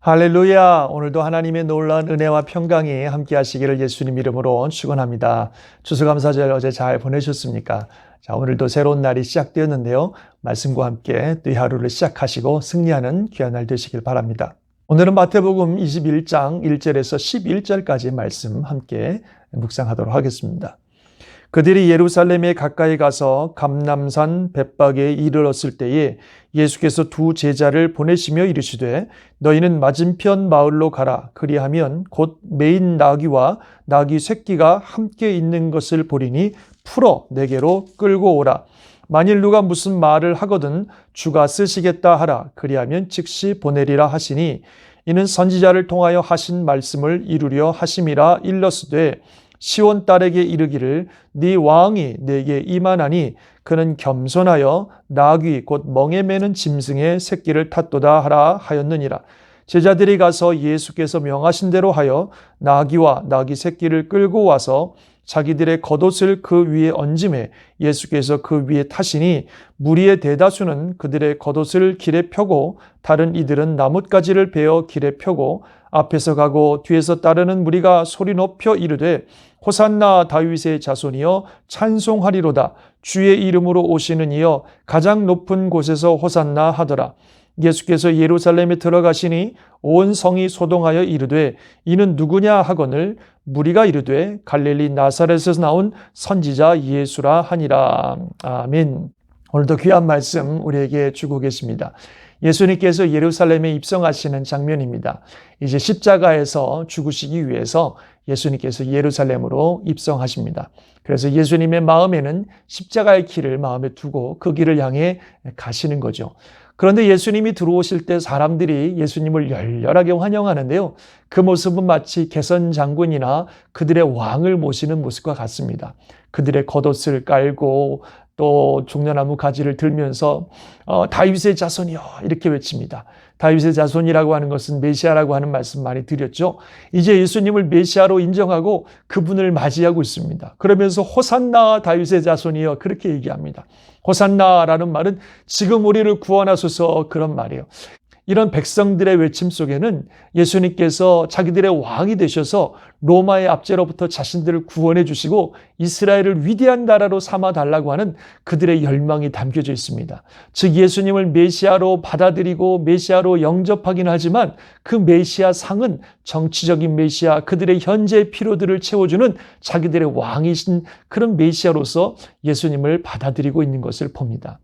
할렐루야! 오늘도 하나님의 놀라운 은혜와 평강이 함께 하시기를 예수님 이름으로 축원합니다. 추수감사절 어제 잘 보내셨습니까? 자, 오늘도 새로운 날이 시작되었는데요. 말씀과 함께 또 이 하루를 시작하시고 승리하는 귀한 날 되시길 바랍니다. 오늘은 마태복음 21장 1절에서 11절까지 말씀 함께 묵상하도록 하겠습니다. 그들이 예루살렘에 가까이 가서 감람산 벳박에 이르렀을 때에 예수께서 두 제자를 보내시며 이르시되 너희는 맞은편 마을로 가라. 그리하면 곧 매인 나귀와 나귀 새끼가 함께 있는 것을 보리니 풀어 내게로 끌고 오라. 만일 누가 무슨 말을 하거든 주가 쓰시겠다 하라. 그리하면 즉시 보내리라 하시니 이는 선지자를 통하여 하신 말씀을 이루려 하심이라. 일러스되 시온 딸에게 이르기를 네 왕이 내게 임하나니 그는 겸손하여 나귀 곧 멍에 매는 짐승의 새끼를 탔도다 하라 하였느니라. 제자들이 가서 예수께서 명하신 대로 하여 나귀와 나귀 새끼를 끌고 와서 자기들의 겉옷을 그 위에 얹음에 예수께서 그 위에 타시니 무리의 대다수는 그들의 겉옷을 길에 펴고 다른 이들은 나뭇가지를 베어 길에 펴고 앞에서 가고 뒤에서 따르는 무리가 소리 높여 이르되 호산나 다윗의 자손이여 찬송하리로다. 주의 이름으로 오시는 이여 가장 높은 곳에서 호산나 하더라. 예수께서 예루살렘에 들어가시니 온 성이 소동하여 이르되 이는 누구냐 하거늘 무리가 이르되 갈릴리 나사렛에서 나온 선지자 예수라 하니라. 아멘. 오늘도 귀한 말씀 우리에게 주고 계십니다. 예수님께서 예루살렘에 입성하시는 장면입니다. 이제 십자가에서 죽으시기 위해서 예수님께서 예루살렘으로 입성하십니다. 그래서 예수님의 마음에는 십자가의 길을 마음에 두고 그 길을 향해 가시는 거죠. 그런데 예수님이 들어오실 때 사람들이 예수님을 열렬하게 환영하는데요. 그 모습은 마치 개선 장군이나 그들의 왕을 모시는 모습과 같습니다. 그들의 겉옷을 깔고 또 종려나무 가지를 들면서 다윗의 자손이여 이렇게 외칩니다. 다윗의 자손이라고 하는 것은 메시아라고 하는 말씀 많이 드렸죠. 이제 예수님을 메시아로 인정하고 그분을 맞이하고 있습니다. 그러면서 호산나 다윗의 자손이여 그렇게 얘기합니다. 호산나라는 말은 지금 우리를 구원하소서 그런 말이에요. 이런 백성들의 외침 속에는 예수님께서 자기들의 왕이 되셔서 로마의 압제로부터 자신들을 구원해 주시고 이스라엘을 위대한 나라로 삼아달라고 하는 그들의 열망이 담겨져 있습니다. 즉 예수님을 메시아로 받아들이고 메시아로 영접하긴 하지만 그 메시아 상은 정치적인 메시아, 그들의 현재의 필요들을 채워주는 자기들의 왕이신 그런 메시아로서 예수님을 받아들이고 있는 것을 봅니다.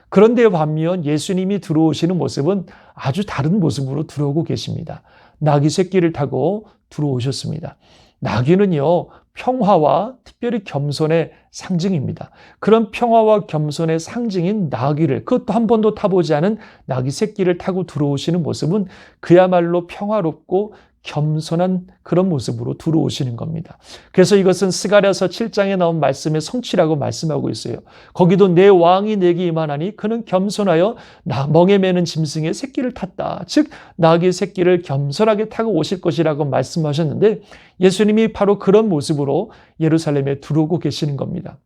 그런데 반면 예수님이 들어오시는 모습은 아주 다른 모습으로 들어오고 계십니다. 나귀 새끼를 타고 들어오셨습니다. 나귀는요, 평화와 특별히 겸손의 상징입니다. 그런 평화와 겸손의 상징인 나귀를, 그것도 한 번도 타보지 않은 나귀 새끼를 타고 들어오시는 모습은 그야말로 평화롭고 겸손한 그런 모습으로 들어오시는 겁니다. 그래서 이것은 스가랴서 7장에 나온 말씀의 성취라고 말씀하고 있어요. 거기도 내 왕이 내게 임하나니 그는 겸손하여 멍에 매는 짐승의 새끼를 탔다. 즉 나귀의 새끼를 겸손하게 타고 오실 것이라고 말씀하셨는데 예수님이 바로 그런 모습으로 예루살렘에 들어오고 계시는 겁니다.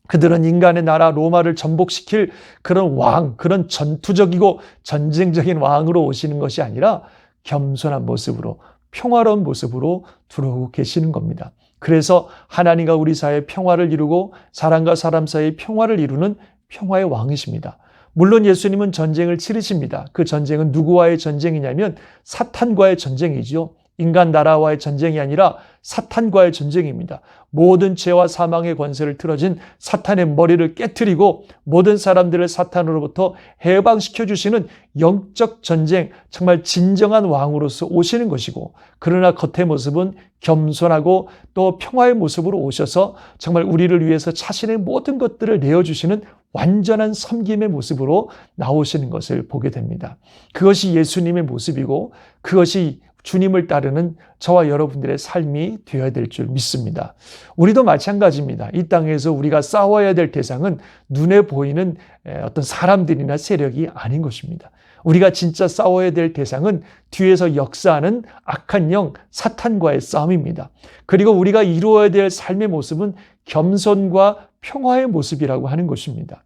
그들은 인간의 나라 로마를 전복시킬 그런 왕, 그런 전투적이고 전쟁적인 왕으로 오시는 것이 아니라 겸손한 모습으로 평화로운 모습으로 들어오고 계시는 겁니다. 그래서 하나님과 우리 사이의 평화를 이루고 사람과 사람 사이의 평화를 이루는 평화의 왕이십니다. 물론 예수님은 전쟁을 치르십니다. 그 전쟁은 누구와의 전쟁이냐면 사탄과의 전쟁이죠. 인간 나라와의 전쟁이 아니라 사탄과의 전쟁입니다. 모든 죄와 사망의 권세를 틀어진 사탄의 머리를 깨트리고 모든 사람들을 사탄으로부터 해방시켜 주시는 영적 전쟁, 정말 진정한 왕으로서 오시는 것이고 그러나 겉의 모습은 겸손하고 또 평화의 모습으로 오셔서 정말 우리를 위해서 자신의 모든 것들을 내어주시는 완전한 섬김의 모습으로 나오시는 것을 보게 됩니다. 그것이 예수님의 모습이고 그것이 주님을 따르는 저와 여러분들의 삶이 되어야 될 줄 믿습니다. 우리도 마찬가지입니다. 이 땅에서 우리가 싸워야 될 대상은 눈에 보이는 어떤 사람들이나 세력이 아닌 것입니다. 우리가 진짜 싸워야 될 대상은 뒤에서 역사하는 악한 영, 사탄과의 싸움입니다. 그리고 우리가 이루어야 될 삶의 모습은 겸손과 평화의 모습이라고 하는 것입니다.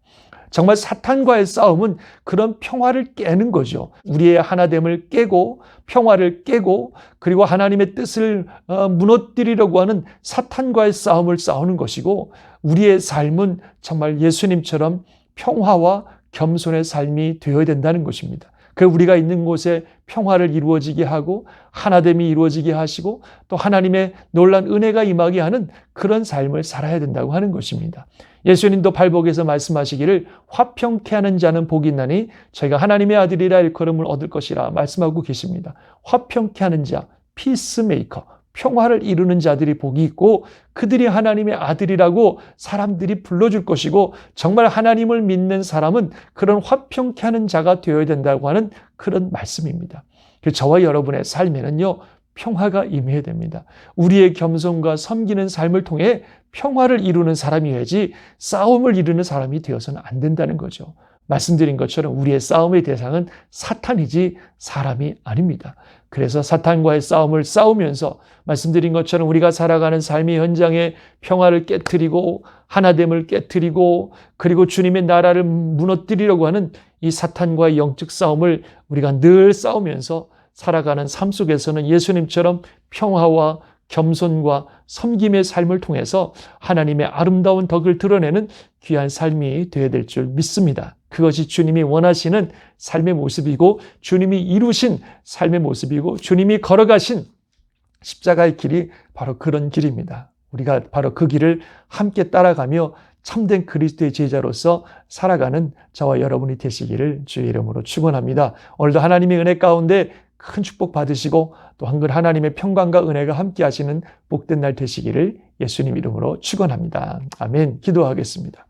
정말 사탄과의 싸움은 그런 평화를 깨는 거죠. 우리의 하나됨을 깨고 평화를 깨고 그리고 하나님의 뜻을 무너뜨리려고 하는 사탄과의 싸움을 싸우는 것이고, 우리의 삶은 정말 예수님처럼 평화와 겸손의 삶이 되어야 된다는 것입니다. 그 우리가 있는 곳에 평화를 이루어지게 하고 하나됨이 이루어지게 하시고 또 하나님의 놀라운 은혜가 임하게 하는 그런 삶을 살아야 된다고 하는 것입니다. 예수님도 발복에서 말씀하시기를 화평케 하는 자는 복이 있나니 저희가 하나님의 아들이라 일컬음을 얻을 것이라 말씀하고 계십니다. 화평케 하는 자, 피스메이커, 평화를 이루는 자들이 복이 있고 그들이 하나님의 아들이라고 사람들이 불러줄 것이고, 정말 하나님을 믿는 사람은 그런 화평케 하는 자가 되어야 된다고 하는 그런 말씀입니다. 저와 여러분의 삶에는요, 평화가 임해야 됩니다. 우리의 겸손과 섬기는 삶을 통해 평화를 이루는 사람이어야지 싸움을 이루는 사람이 되어서는 안 된다는 거죠. 말씀드린 것처럼 우리의 싸움의 대상은 사탄이지 사람이 아닙니다. 그래서 사탄과의 싸움을 싸우면서 말씀드린 것처럼 우리가 살아가는 삶의 현장에 평화를 깨트리고 하나됨을 깨트리고 그리고 주님의 나라를 무너뜨리려고 하는 이 사탄과의 영적 싸움을 우리가 늘 싸우면서 살아가는 삶 속에서는 예수님처럼 평화와 겸손과 섬김의 삶을 통해서 하나님의 아름다운 덕을 드러내는 귀한 삶이 되어야 될 줄 믿습니다. 그것이 주님이 원하시는 삶의 모습이고 주님이 이루신 삶의 모습이고 주님이 걸어가신 십자가의 길이 바로 그런 길입니다. 우리가 바로 그 길을 함께 따라가며 참된 그리스도의 제자로서 살아가는 저와 여러분이 되시기를 주의 이름으로 축원합니다. 오늘도 하나님의 은혜 가운데 큰 축복 받으시고 또 한글 하나님의 평강과 은혜가 함께 하시는 복된 날 되시기를 예수님 이름으로 축원합니다. 아멘. 기도하겠습니다.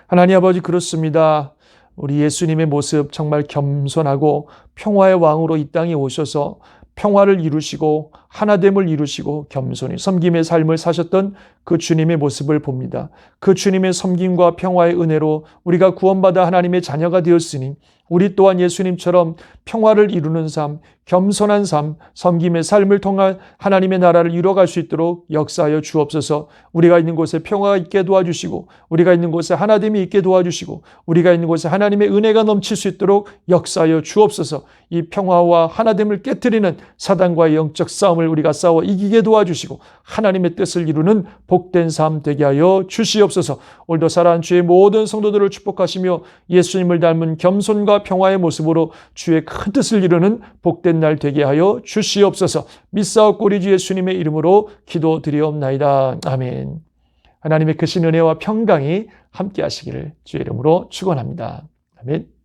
하나님 아버지, 그렇습니다. 우리 예수님의 모습 정말 겸손하고 평화의 왕으로 이 땅에 오셔서 평화를 이루시고 하나됨을 이루시고 겸손히 섬김의 삶을 사셨던 그 주님의 모습을 봅니다. 그 주님의 섬김과 평화의 은혜로 우리가 구원받아 하나님의 자녀가 되었으니 우리 또한 예수님처럼 평화를 이루는 삶, 겸손한 삶, 섬김의 삶을 통한 하나님의 나라를 이뤄갈 수 있도록 역사하여 주옵소서. 우리가 있는 곳에 평화가 있게 도와주시고 우리가 있는 곳에 하나됨이 있게 도와주시고 우리가 있는 곳에 하나님의 은혜가 넘칠 수 있도록 역사하여 주옵소서. 이 평화와 하나됨을 깨트리는 사단과의 영적 싸움을 우리가 싸워 이기게 도와주시고 하나님의 뜻을 이루는 복된 삶 되게 하여 주시옵소서. 오늘도 살아난 주의 모든 성도들을 축복하시며 예수님을 닮은 겸손과 평화의 모습으로 주의 큰 뜻을 이루는 복된 날 되게 하여 주시옵소서. 믿사옵고 우리 주 예수님의 이름으로 기도드리옵나이다. 아멘. 하나님의 크신 은혜와 평강이 함께 하시기를 주의 이름으로 축원합니다. 아멘.